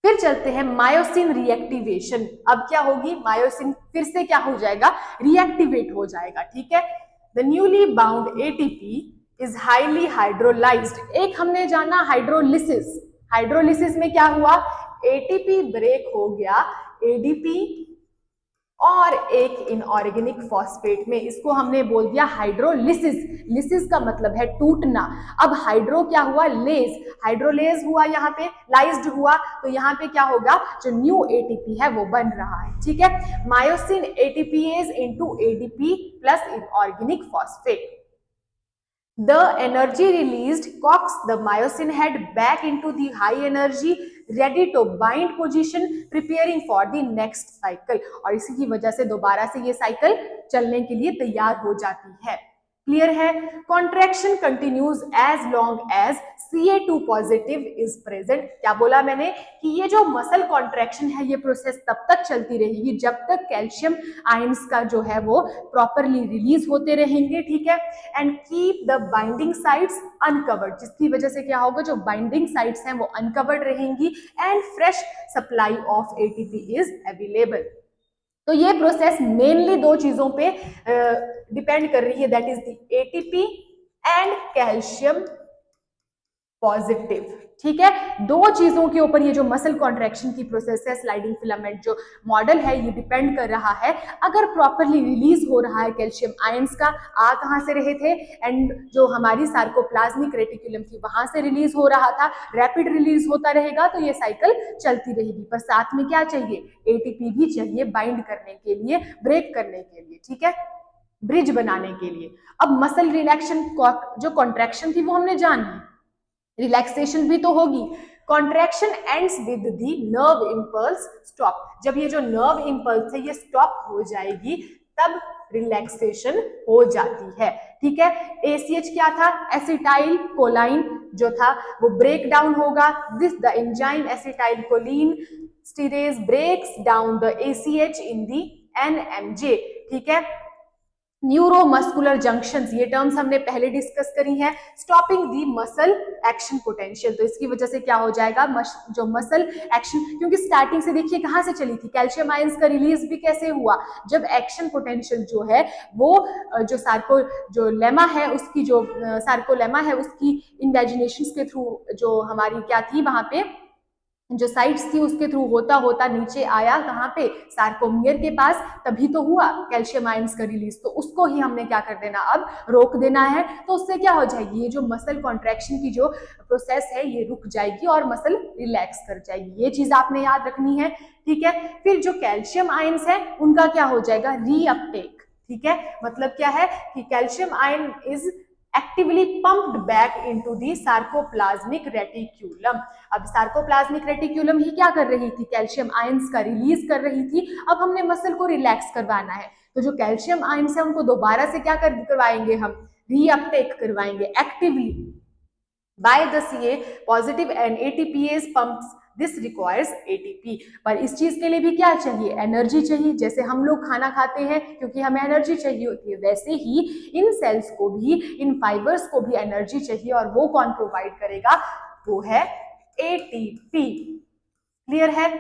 फिर चलते हैं मायोसिन रिएक्टिवेशन। अब क्या होगी, मायोसिन फिर से क्या हो जाएगा, रिएक्टिवेट हो जाएगा, ठीक है। The newly bound ATP is highly hydrolysed. एक हमने जाना हाइड्रोलिसिस, हाइड्रोलिसिस में क्या हुआ, एटीपी ब्रेक हो गया एडीपी और एक इनऑर्गेनिक फॉस्फेट में, इसको हमने बोल दिया हाइड्रोलिसिस। लिसिस का मतलब है टूटना। अब हाइड्रो क्या हुआ, लेज, हाइड्रोलेज हुआ, यहाँ पे लाइज्ड हुआ, तो यहाँ पे क्या होगा, जो न्यू एटीपी है वो बन रहा है, ठीक है। Myosin ATPase into ADP plus inorganic phosphate. The energy released cocks the myosin head back into the high energy ready to bind position preparing for the next cycle, और इसी की वजह से दोबारा से ये साइकिल चलने के लिए तैयार हो जाती है, क्लियर है। Contraction continues as long as Ca2 positive is present. क्या बोला मैंने कि ये जो मसल कॉन्ट्रैक्शन है ये प्रोसेस तब तक चलती रहेगी जब तक कैल्शियम आयंस का जो है वो प्रॉपरली रिलीज होते रहेंगे, ठीक है। And keep the binding sites uncovered, जिसकी वजह से क्या होगा, जो बाइंडिंग साइट्स हैं वो अनकवर्ड रहेंगी and fresh supply of ATP is available. तो ये प्रोसेस मेनली दो चीजों पे डिपेंड कर रही है, that is the ATP and calcium positive, ठीक है। दो चीजों के ऊपर ये जो मसल कॉन्ट्रैक्शन की प्रोसेस है, स्लाइडिंग फिलामेंट जो मॉडल है, ये डिपेंड कर रहा है। अगर प्रॉपरली रिलीज हो रहा है कैल्शियम आयंस का, आ कहां से रहे थे, एंड जो हमारी सार्कोप्लाज्मिक रेटिकुलम थी वहां से रिलीज हो रहा था, रैपिड रिलीज होता रहेगा, तो ये साइकिल चलती रहेगी। पर साथ में क्या चाहिए, एटीपी भी चाहिए बाइंड करने के लिए, ब्रेक करने के लिए, ठीक है, ब्रिज बनाने के लिए। अब मसल रिलैक्शन, जो कॉन्ट्रैक्शन थी वो हमने जान ली, रिलैक्सेशन भी तो होगी। Contraction ends with the nerve impulse stop. जब ये जो नर्व इंपल्स है ये स्टॉप हो जाएगी तब रिलैक्सेशन हो जाती है, ठीक है। ACH क्या था, एसिटाइल कोलाइन जो था वो ब्रेक डाउन होगा, this the enzyme acetyl choline esterase breaks down the ACH in the NMJ, ठीक है। न्यूरोमस्कुलर जंक्शंस, ये टर्म्स हमने पहले डिस्कस करी है। Stopping the muscle action potential, तो इसकी वजह से क्या हो जाएगा, जो मसल एक्शन, क्योंकि स्टार्टिंग से देखिए कहां से चली थी, कैल्शियम आयंस का रिलीज भी कैसे हुआ, जब एक्शन पोटेंशियल जो है वो जो लेमा है उसकी जो सार्कोलेमा है उसकी इन्वेजिनेशन के थ्रू जो हमारी क्या थी वहां पे जो साइट्स थी उसके थ्रू होता होता नीचे आया कहाँ पे, सार्कोमियर के पास, तभी तो हुआ कैल्शियम आयंस का रिलीज। तो उसको ही हमने क्या कर देना, अब रोक देना है। तो उससे क्या हो जाएगी, ये जो मसल कॉन्ट्रैक्शन की जो प्रोसेस है ये रुक जाएगी और मसल रिलैक्स कर जाएगी, ये चीज आपने याद रखनी है, ठीक है। फिर जो कैल्शियम आयंस है उनका क्या हो जाएगा, रीअपटेक, ठीक है। मतलब क्या है कि calcium ion is actively pumped back into the sarcoplasmic reticulum. अब सार्कोप्लाज्मिक रेटिक्यूलम ही क्या कर रही थी, कैल्शियम आयंस का रिलीज कर रही थी। अब हमने मसल को रिलैक्स करवाना है, तो जो कैल्शियम आयंस है उनको दोबारा से क्या करवाएंगे, हम रीअपटेक करवाएंगे actively by the CA positive and ATPase pumps, this requires ATP। पर इस चीज के लिए भी क्या चाहिए, एनर्जी चाहिए। जैसे हम लोग खाना खाते हैं क्योंकि हमें एनर्जी चाहिए होती है, वैसे ही इन सेल्स को भी, इन फाइबर्स को भी एनर्जी चाहिए, और वो कौन प्रोवाइड करेगा, वो है ATP। क्लियर है।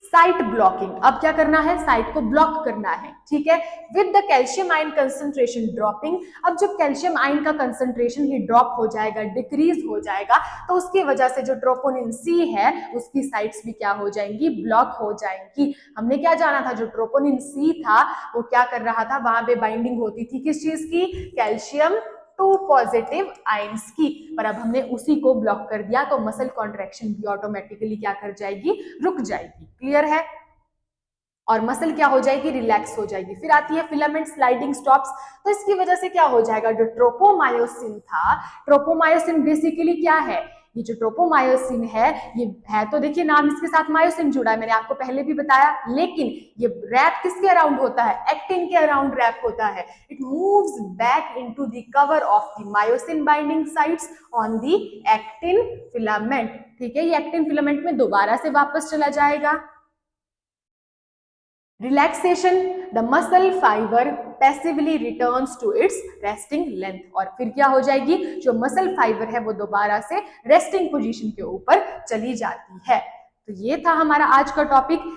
साइट ब्लॉकिंग, अब क्या करना है, साइट को ब्लॉक करना है, ठीक है। With the calcium ion concentration dropping, अब जब कैल्शियम आयन का कंसंट्रेशन ही ड्रॉप हो जाएगा, डिक्रीज हो जाएगा, तो उसकी वजह से जो ट्रोपोनिन C है उसकी साइट्स भी क्या हो जाएंगी, ब्लॉक हो जाएंगी। हमने क्या जाना था, जो ट्रोपोनिन C था वो क्या कर रहा था, वहां पे बाइंडिंग होती थी किस चीज की, कैल्शियम टू पॉजिटिव आयंस की, पर अब हमने उसी को ब्लॉक कर दिया, तो मसल कॉन्ट्रैक्शन भी ऑटोमेटिकली क्या कर जाएगी, रुक जाएगी। क्लियर है। और मसल क्या हो जाएगी, रिलैक्स हो जाएगी। फिर आती है फिलामेंट स्लाइडिंग स्टॉप्स, तो इसकी वजह से क्या हो जाएगा, जो ट्रोपोमायोसिन था, ट्रोपोमायोसिन बेसिकली क्या है, ये जो ट्रोपोमायोसिन है ये है, तो देखिए नाम इसके साथ मायोसिन जुड़ा है, मैंने आपको पहले भी बताया, लेकिन ये रैप किसके अराउंड होता है, एक्टिन के अराउंड रैप होता है। It moves back into the cover of the myosin binding sites on the actin filament, ठीक है। ये एक्टिन फिलामेंट में दोबारा से वापस चला जाएगा। Relaxation, the muscle fibre passively returns to its resting length, और फिर क्या हो जाएगी, जो मसल फाइबर है वो दोबारा से रेस्टिंग पोजीशन के ऊपर चली जाती है। तो ये था हमारा आज का टॉपिक,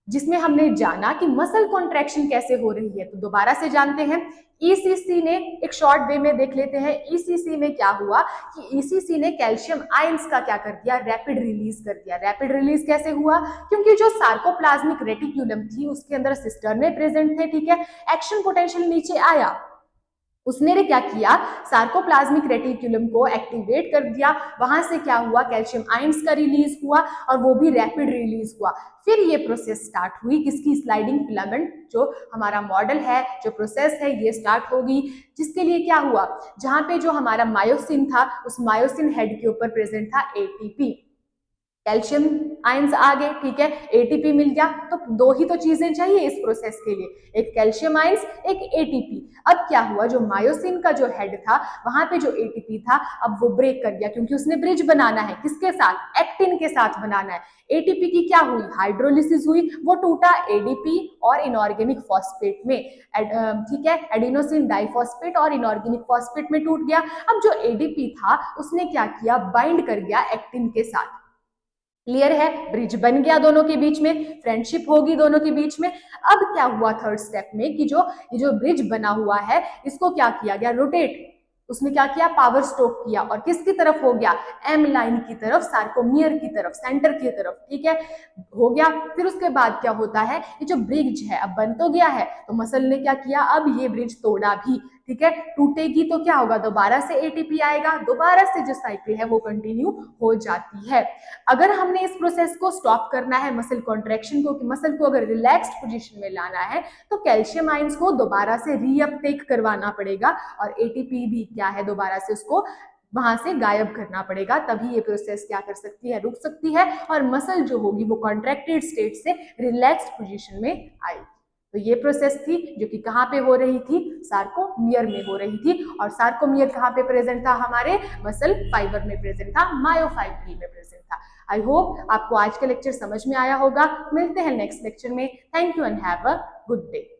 जिसमें हमने जाना कि मसल कॉन्ट्रैक्शन कैसे हो रही है। तो दोबारा से जानते हैं, ECC ने एक शॉर्ट वे में देख लेते हैं। ECC में क्या हुआ कि ECC ने कैल्शियम आयंस का क्या कर दिया, रैपिड रिलीज कर दिया। रैपिड रिलीज कैसे हुआ, क्योंकि जो सार्कोप्लाज्मिक रेटिक्यूलम थी उसके अंदर सिस्टर्ने प्रेजेंट थे, ठीक है। एक्शन पोटेंशियल नीचे आया, उसने क्या किया, सार्कोप्लाज्मिक रेटिक्यूलम को एक्टिवेट कर दिया, वहां से क्या हुआ, कैल्शियम आयंस का रिलीज हुआ, और वो भी रैपिड रिलीज हुआ। फिर ये प्रोसेस स्टार्ट हुई किसकी, स्लाइडिंग फिलामेंट जो हमारा मॉडल है, जो प्रोसेस है ये स्टार्ट होगी, जिसके लिए क्या हुआ, जहां पे जो हमारा मायोसिन था उस मायोसिन हेड के ऊपर प्रेजेंट था ATP, कैल्शियम आयंस आ गए, ठीक है, ATP मिल गया। तो दो ही तो चीजें चाहिए इस प्रोसेस के लिए, एक कैल्शियम आयंस, एक ATP। अब क्या हुआ, जो मायोसिन का जो हेड था वहां पे जो ATP था अब वो ब्रेक कर गया, क्योंकि उसने ब्रिज बनाना है किसके साथ, एक्टिन के साथ बनाना है। ATP की क्या हुई, हाइड्रोलिसिस हुई, वो टूटा ADP और इनऑर्गेनिक फॉस्फेट में, ठीक है, एडिनोसिन डाइफॉस्फेट और इनऑर्गेनिक फॉस्फेट में टूट गया। अब जो ADP था उसने क्या किया, बाइंड कर गया एक्टिन के साथ। क्लियर है, ब्रिज बन गया दोनों के बीच में, फ्रेंडशिप होगी दोनों के बीच में। अब क्या हुआ थर्ड स्टेप में कि ये जो ब्रिज बना हुआ है इसको क्या किया गया, रोटेट, उसने क्या किया, पावर स्ट्रोक किया, और किसकी तरफ हो गया, M लाइन की तरफ, सार्कोमियर की तरफ, सेंटर की तरफ, ठीक है, हो गया। फिर उसके बाद क्या होता है, ये जो ब्रिज है अब बन तो गया है, तो मसल ने क्या किया, अब ये ब्रिज तोड़ा भी, ठीक है, टूटेगी तो क्या होगा, दोबारा से ATP आएगा, दोबारा से जो साइकिल है वो कंटिन्यू हो जाती है। अगर हमने इस प्रोसेस को स्टॉप करना है, मसल कॉन्ट्रैक्शन को, कि मसल को अगर रिलैक्स्ड पोजीशन में लाना है, तो कैल्शियम आयंस को दोबारा से रीअपटेक करवाना पड़ेगा, और ATP भी क्या है, दोबारा से उसको वहां से गायब करना पड़ेगा, तभी ये प्रोसेस क्या कर सकती है, रुक सकती है, और मसल जो होगी वो कॉन्ट्रैक्टेड स्टेट से रिलैक्स्ड पोजीशन में आएगी। तो ये प्रोसेस थी जो कि कहाँ पे हो रही थी, सार्कोमियर में हो रही थी। और सार्कोमियर कहाँ पे प्रेजेंट था, हमारे मसल फाइबर में प्रेजेंट था, मायोफाइब्रिल में प्रेजेंट था। आई होप आपको आज का लेक्चर समझ में आया होगा। मिलते हैं नेक्स्ट लेक्चर में। Thank you and have a good day.